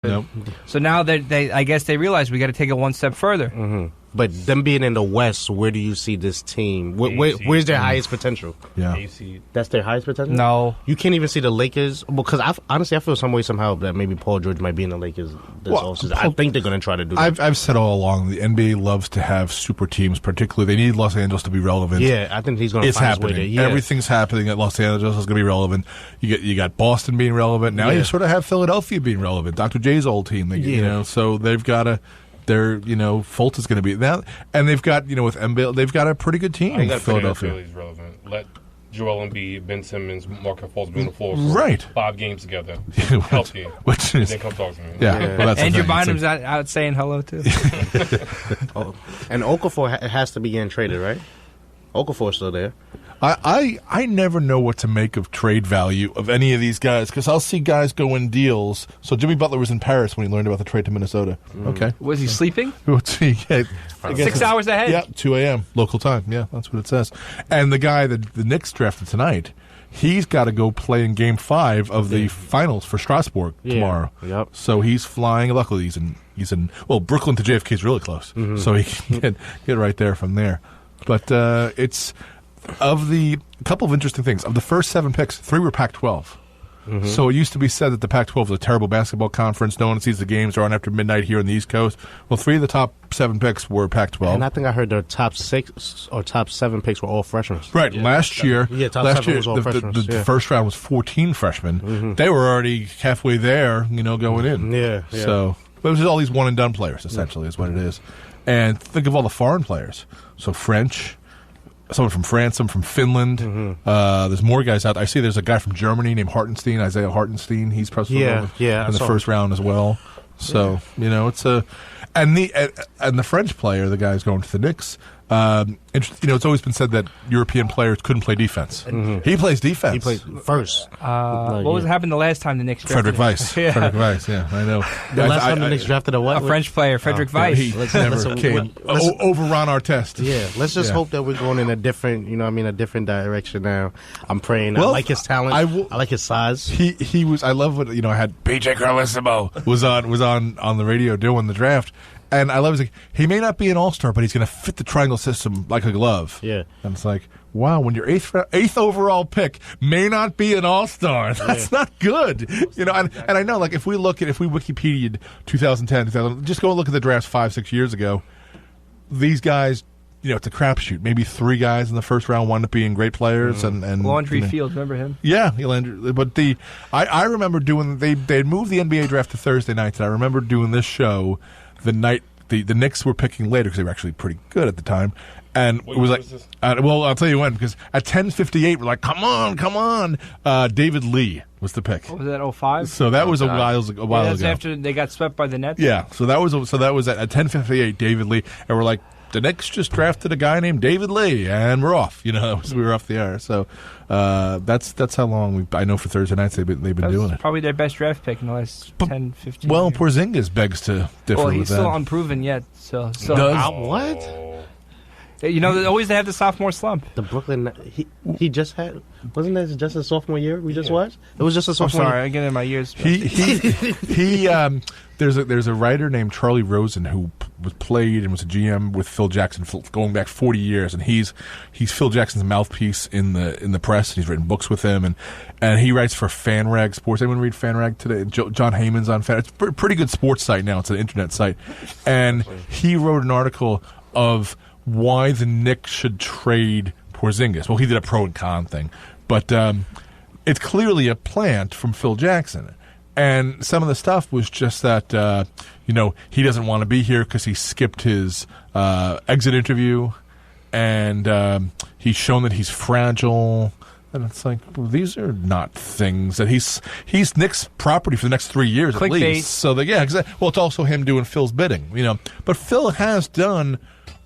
Nope. So now I guess they realize we got to take it one step further. Mm-hmm. But them being in the West, where do you see this team? Where's their highest potential? Yeah, that's their highest potential. No, you can't even see the Lakers because honestly, I feel some way somehow that maybe Paul George might be in the Lakers this offseason. I think they're going to try to do that. I've said all along the NBA loves to have super teams. Particularly, they need Los Angeles to be relevant. Yeah, I think he's going to find his way there. Yeah. Everything's happening at Los Angeles is going to be relevant. You got Boston being relevant. Now you sort of have Philadelphia being relevant. Dr. J's old team. So they've got to. They're, Fultz is going to be that, and they've got, with Embiid, they've got a pretty good team. Philadelphia is relevant. Let Joel Embiid, Ben Simmons, Markelle Fultz be on the floor for 5 games together, healthy. Which is, then come talk to me. Yeah, well, that's Andrew Bynum's out saying hello too. And Okafor has to be getting traded, right? Okafor's still there. I never know what to make of trade value of any of these guys because I'll see guys go in deals. So Jimmy Butler was in Paris when he learned about the trade to Minnesota. Okay. Was he sleeping? 6 hours ahead? Yeah, 2 a.m. local time. Yeah, that's what it says. And the guy that the Knicks drafted tonight, he's got to go play in Game 5 of the finals for Strasbourg tomorrow. Yep. So he's flying. Luckily, he's in Brooklyn to JFK is really close. Mm-hmm. So he can get right there from there. But it's... Of the couple of interesting things, of the first 7 picks, 3 were Pac-12. Mm-hmm. So it used to be said that the Pac-12 was a terrible basketball conference. No one sees the games. They're on after midnight here on the East Coast. Well, 3 of the top 7 picks were Pac-12. And I think I heard their top 6 or top 7 picks were all freshmen. Right. Yeah, last year, was all freshmen. The first round was 14 freshmen. Mm-hmm. They were already halfway there, going in. Yeah. So, but it was just all these one-and-done players, essentially, is what it is. And think of all the foreign players. So French... Someone from France, someone from Finland. Mm-hmm. There's more guys out there. I see there's a guy from Germany named Hartenstein, Isaiah Hartenstein. He's probably in the first round as well. So, it's a... And the French player, the guy who's going to the Knicks, it's always been said that European players couldn't play defense. Mm-hmm. He plays defense. He plays first. What was happened the last time the Knicks drafted Frederick Weiss. Frederick Weiss, I know. The last time the Knicks drafted a French player, Frederick Weiss. He never came over Ron Artest. Yeah, let's just hope that we're going in a different, a different direction now. I'm praying. I like his talent. I like his size. He was. I love what I had. PJ Carlesimo was on the radio doing the draft. And I love it. He may not be an all-star, but he's going to fit the triangle system like a glove. Yeah. And it's like, wow, when your eighth overall pick may not be an all-star, that's not good. And I know, if we Wikipedia'd 2010, just go and look at the drafts 5-6 years ago, these guys, it's a crapshoot. Maybe 3 guys in the first round wound up being great players. And Landry Fields, remember him? Yeah, Landry. But I remember doing, they'd moved the NBA draft to Thursday nights, and I remember doing this show the night the Knicks were picking later because they were actually pretty good at the time. And it was I'll tell you when, because at 10:58 we're like, come on. David Lee was the pick. What was that, 05? So that was a while that's ago. After they got swept by the Nets? Yeah, so that was at 10:58, David Lee. And we're like, the Knicks just drafted a guy named David Lee, and we're off. We were off the air. So that's how long I know for Thursday nights they've been doing it. Probably their best draft pick in the last 10, 15 Well, years. Porzingis begs to differ with that. He's still unproven yet. So what? Always they have the sophomore slump. The Brooklyn, he just had, wasn't that just a sophomore year we just watched? It was just a sophomore year. I get in my years. There's a writer named Charlie Rosen who played and was a GM with Phil Jackson going back 40 years, and he's Phil Jackson's mouthpiece in the press, and he's written books with him, and he writes for FanRag Sports. Anyone read FanRag today? John Heyman's on Fan. It's a pretty good sports site now. It's an internet site, and he wrote an article of why the Knicks should trade Porzingis. Well, he did a pro and con thing, but it's clearly a plant from Phil Jackson. And some of the stuff was just that, he doesn't want to be here because he skipped his exit interview, and he's shown that he's fragile. And it's like, well, these are not things that he's Knicks property for the next 3 years at least. So exactly. Well, it's also him doing Phil's bidding, But Phil has done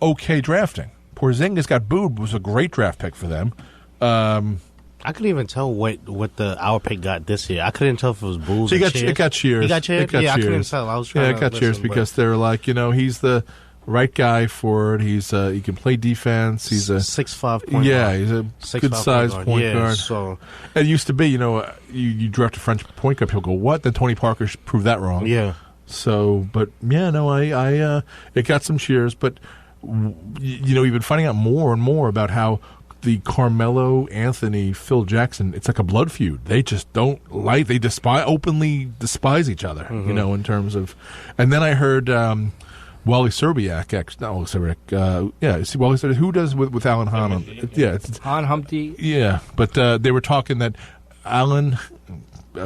okay drafting. Porzingis got booed, was a great draft pick for them. I couldn't even tell what our pick got this year. I couldn't tell if it was Bulls or cheers. It got cheers. He got cheers? Cheers. I couldn't tell. I was trying it got cheers because they're like, he's the right guy for it. He's he can play defense. He's a 6'5" point guard. He's a good-sized point guard. So it used to be, you draft a French point guard, he'll go, what? Then Tony Parker proved that wrong. Yeah. So, but yeah, no, I it got some cheers, but you know, we've been finding out more and more about how the Carmelo, Anthony, Phil Jackson, it's like a blood feud. They just don't like, they openly despise each other, you know, in terms of, and then I heard Wally Serbiak, Wally Serbiak, who does with Alan Hahn? Yeah, it's Hahn Humpty. Yeah, but they were talking that Alan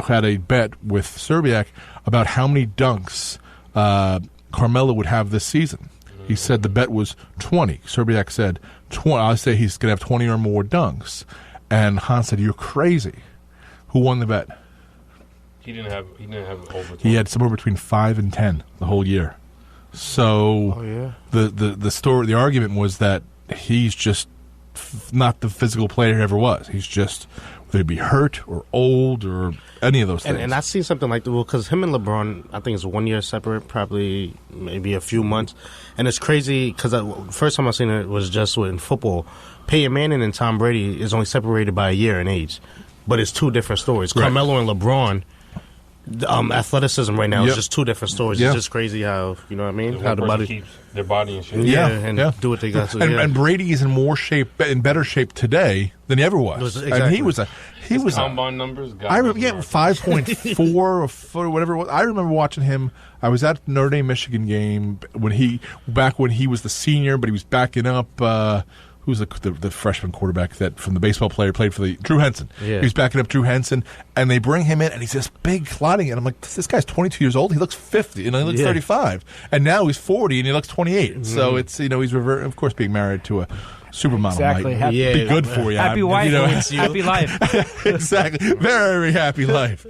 had a bet with Serbiak about how many dunks Carmelo would have this season. He said the bet was 20. Serbiak said 20. I say he's going to have 20 or more dunks. And Hahn said, "You're crazy." Who won the bet? He didn't have over 20. He had somewhere between 5 and 10 the whole year. So the argument was that he's just not the physical player he ever was. He's just, whether he be hurt or old or any of those things. And I see something like that, because him and LeBron, I think it's 1 year separate, probably maybe a few months. And it's crazy because first time I seen it was just in football. Peyton Manning and Tom Brady is only separated by a year in age, but it's two different stories. Right. Carmelo and LeBron, athleticism right now is just two different stories. It's just crazy how, you know what I mean? How the body keeps their body in shape. Do what they got to. And Brady is in better shape today than he ever was. Exactly. And he was combine numbers. 5.4 or whatever it was. I remember watching him. I was at Notre Dame Michigan game when he was the senior, but he was backing up. Who's the freshman quarterback that from the baseball player played for the Drew Henson? Yeah. He was backing up Drew Henson, and they bring him in, and he's this big, clotting, and I'm like, this guy's 22 years old. He looks 50, and he looks 35, and now he's 40, and he looks 28. Mm-hmm. So it's, you know, he's of course being married to a supermodel might be good for you. Happy wife, happy life. Exactly, very happy life.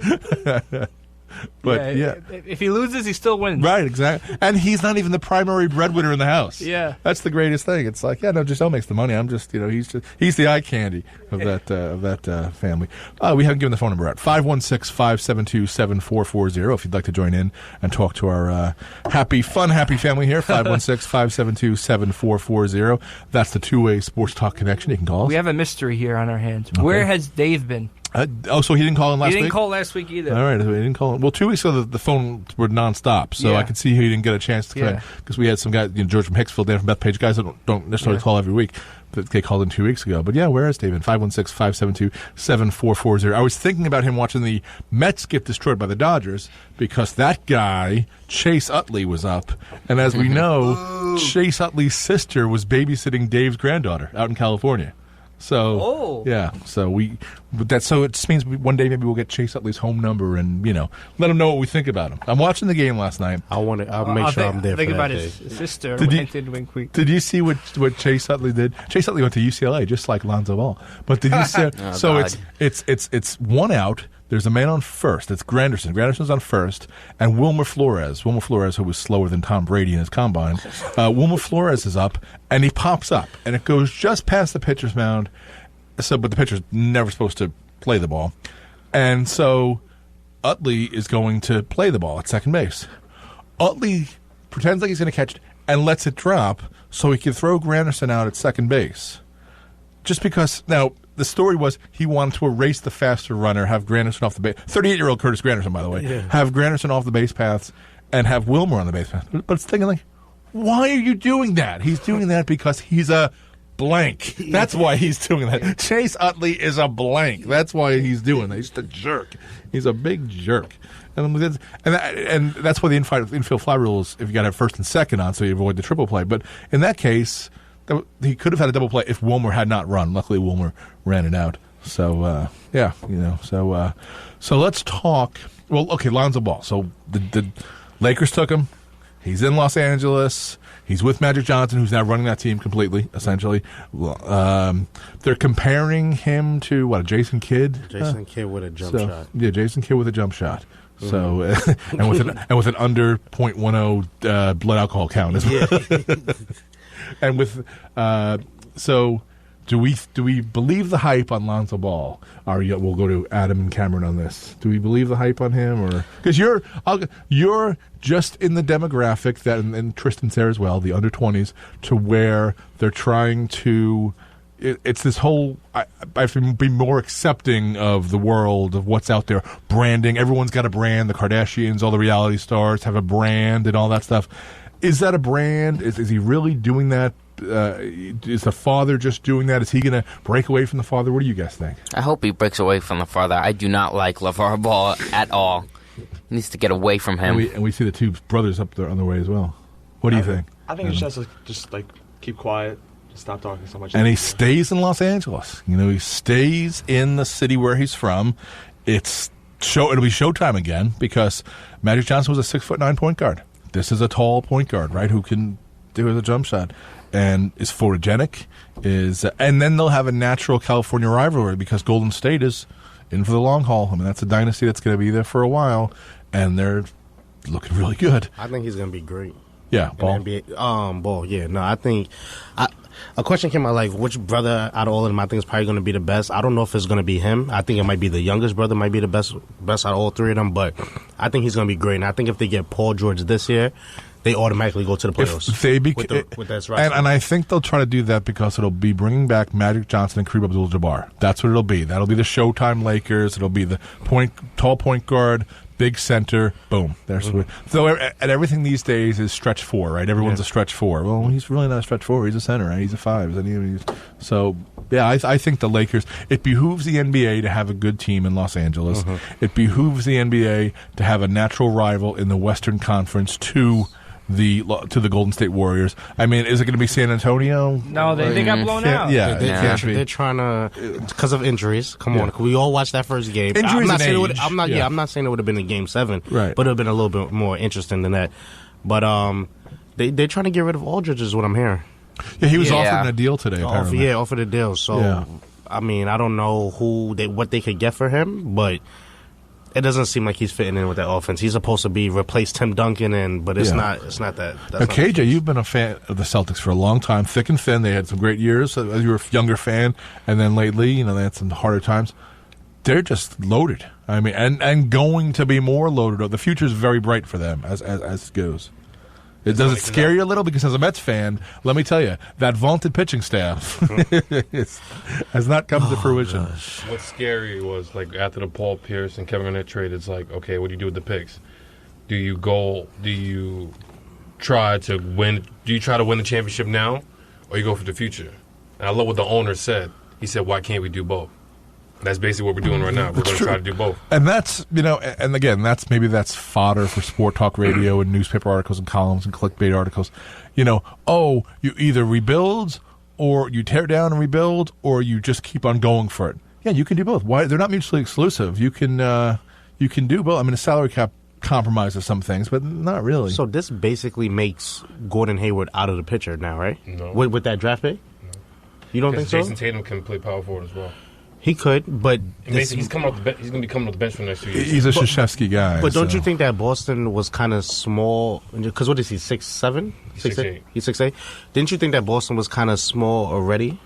But if he loses, he still wins. Right, exactly. And he's not even the primary breadwinner in the house. Yeah, that's the greatest thing. It's like, Giselle makes the money. I'm just, he's the eye candy of that family. We haven't given the phone number out. 516-572-7440. If you'd like to join in and talk to our happy family here. 516-572-7440. That's the two-way sports talk connection. You can call us. We have a mystery here on our hands. Okay. Where has Dave been? So he didn't call in last week? He didn't call last week either. All right, he didn't call in. Well, 2 weeks ago, the phone were nonstop, so I could see he didn't get a chance to come in. Because we had some guys, George from Hicksville, Dan from Bethpage, guys that don't necessarily call every week, but they called in 2 weeks ago. But where is David? 516-572-7440. I was thinking about him watching the Mets get destroyed by the Dodgers because that guy, Chase Utley, was up. And as we know, Chase Utley's sister was babysitting Dave's granddaughter out in California. So so it just means one day maybe we'll get Chase Utley's home number and let him know what we think about him. I'm watching the game last night. I'll make sure I'm there. Think for about that his sister. Did you see what Chase Utley did? Chase Utley went to UCLA just like Lonzo Ball. But did you see? It's one out. There's a man on first. It's Granderson. Granderson's on first. And Wilmer Flores, who was slower than Tom Brady in his combine. Wilmer Flores is up, and he pops up. And it goes just past the pitcher's mound. But the pitcher's never supposed to play the ball. And so Utley is going to play the ball at second base. Utley pretends like he's going to catch it and lets it drop so he can throw Granderson out at second base. Just because, now, the story was he wanted to erase the faster runner, have Granderson off the base. 38-year-old Curtis Granderson, by the way. Yeah. Have Granderson off the base paths and have Wilmer on the base path. But it's thinking like, why are you doing that? He's doing that because he's a blank. That's why he's doing that. Chase Utley is a blank. That's why he's doing that. He's just a jerk. He's a big jerk. And that's why the infield fly rule is if you got to have first and second on so you avoid the triple play. But in that case, he could have had a double play if Wilmer had not run. Luckily, Wilmer ran it out. So, so let's talk. Well, okay, Lonzo Ball. So the Lakers took him. He's in Los Angeles. He's with Magic Johnson, who's now running that team completely, essentially. They're comparing him to, a Jason Kidd? Jason Kidd with a jump shot. Yeah, Jason Kidd with a jump shot. So and with an under .10 blood alcohol count as well. And with so do we believe the hype on Lonzo Ball? We'll go to Adam and Cameron on this. Do we believe the hype on him, or because you're just in the demographic that, and Tristan Sayre as well, the under 20s, to where they're trying to it's this whole. I have to be more accepting of the world, of what's out there. Branding. Everyone's got a brand. The Kardashians, all the reality stars have a brand and all that stuff. Is that a brand? Is he really doing that? Is the father just doing that? Is he going to break away from the father? What do you guys think? I hope he breaks away from the father. I do not like LeVar Ball at all. He needs to get away from him. And we see the two brothers up there on their way as well. What do you think? I think he just has to just keep quiet, just stop talking so much. And he stays in Los Angeles. He stays in the city where he's from. It'll be showtime again because Magic Johnson was a 6'9" point guard. This is a tall point guard, right? Who can do a jump shot and is photogenic. And then they'll have a natural California rivalry because Golden State is in for the long haul. I mean, that's a dynasty that's going to be there for a while, and they're looking really good. I think he's going to be great. Yeah, Ball. Ball. Yeah, no, I think a question came out which brother out of all of them I think is probably going to be the best. I don't know if it's going to be him. I think it might be the youngest brother, might be the best out of all three of them. But I think he's going to be great. And I think if they get Paul George this year, they automatically go to the playoffs. If they with this and I think they'll try to do that because it'll be bringing back Magic Johnson and Kareem Abdul-Jabbar. That's what it'll be. That'll be the Showtime Lakers. It'll be the tall point guard. Big center, boom. There's so and everything these days is stretch four, right? Everyone's a stretch four. Well, he's really not a stretch four. He's a center, right? He's a five. So, yeah, I think the Lakers. It behooves the NBA to have a good team in Los Angeles. It behooves the NBA to have a natural rival in the Western Conference to the Golden State Warriors. I mean, is it going to be San Antonio? No, they got blown out. Yeah, they're trying to because of injuries. Come on, we all watched that first game. Injuries I'm not saying it would have been in Game 7, right? But it would have been a little bit more interesting than that. But they're trying to get rid of Aldridge, is what I'm hearing. Yeah, he was offered a deal today. Apparently, offered a deal. So, I mean, I don't know what they could get for him, but it doesn't seem like he's fitting in with that offense. He's supposed to be replace Tim Duncan, but it's not. It's not that. Now, KJ, you've been a fan of the Celtics for a long time, thick and thin. They had some great years as you were a younger fan, and then lately, they had some harder times. They're just loaded. I mean, and going to be more loaded. The future is very bright for them as it goes. Does it scare you a little? Because as a Mets fan, let me tell you, that vaunted pitching staff has not come to fruition. Gosh. What's scary was, after the Paul Pierce and Kevin Garnett trade, it's okay, what do you do with the picks? Do you try to win the championship now, or you go for the future? And I love what the owner said. He said, why can't we do both? That's basically what we're doing right now. We're going to try to do both. And that's, and again, that's fodder for sport talk radio and newspaper articles and columns and clickbait articles. You either rebuild or you tear down and rebuild, or you just keep on going for it. Yeah, you can do both. Why? They're not mutually exclusive. You can do both. I mean, a salary cap compromises some things, but not really. So this basically makes Gordon Hayward out of the picture now, right? No. With that draft pick? No. You don't think so? Jason Tatum can play power forward as well. He could, but basically he's going to be coming off the bench for the next 2 years. He's a Krzyzewski guy. But don't you think that Boston was kind of small? Because what is he, 6'7"? He's 6'8". He's 6'8". Didn't you think that Boston was kind of small already?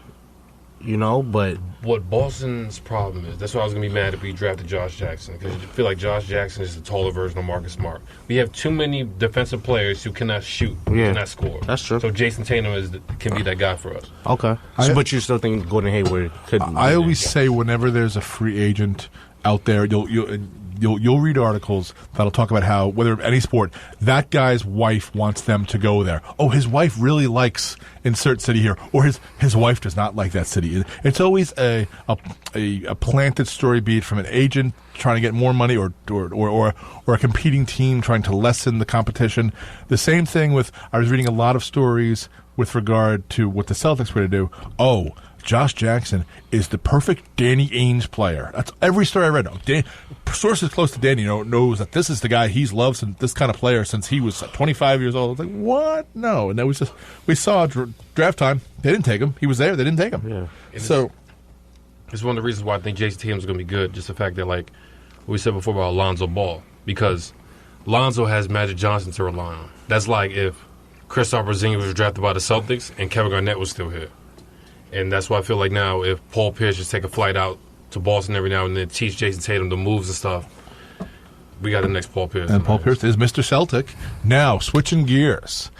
But what Boston's problem is, that's why I was going to be mad if we drafted Josh Jackson, because I feel like Josh Jackson is the taller version of Marcus Smart. We have too many defensive players who cannot shoot, cannot score. That's true. So Jason Tatum can be that guy for us. Okay. But you still think Gordon Hayward could? I always say whenever there's a free agent out there, you'll read articles that'll talk about how, whether any sport, that guy's wife wants them to go there. Oh, his wife really likes insert city here, or his wife does not like that city. It's always a planted story beat from an agent trying to get more money, or a competing team trying to lessen the competition. The same thing with, I was reading a lot of stories with regard to what the Celtics were going to do. Oh, Josh Jackson is the perfect Danny Ainge player. That's every story I read. Sources close to Danny knows that this is the guy he's loved, and this kind of player since he was 25 years old. I was like, what? No. And that was just, we saw draft time. They didn't take him. He was there. They didn't take him. Yeah. It's one of the reasons why I think Jason Tatum's going to be good. Just the fact that, like we said before about Lonzo Ball, because Lonzo has Magic Johnson to rely on. That's like if Kristaps Portzingis was drafted by the Celtics and Kevin Garnett was still here. And that's why I feel like now if Paul Pierce just take a flight out to Boston every now and then, teach Jason Tatum the moves and stuff, we got the next Paul Pierce. And Paul Pierce is Mr. Celtic. Now, switching gears.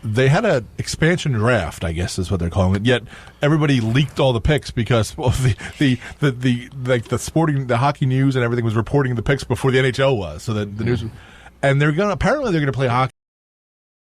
they had an expansion draft, I guess is what they're calling it. Yet everybody leaked all the picks because the hockey news and everything was reporting the picks before the NHL was. So that the news, and they're gonna play hockey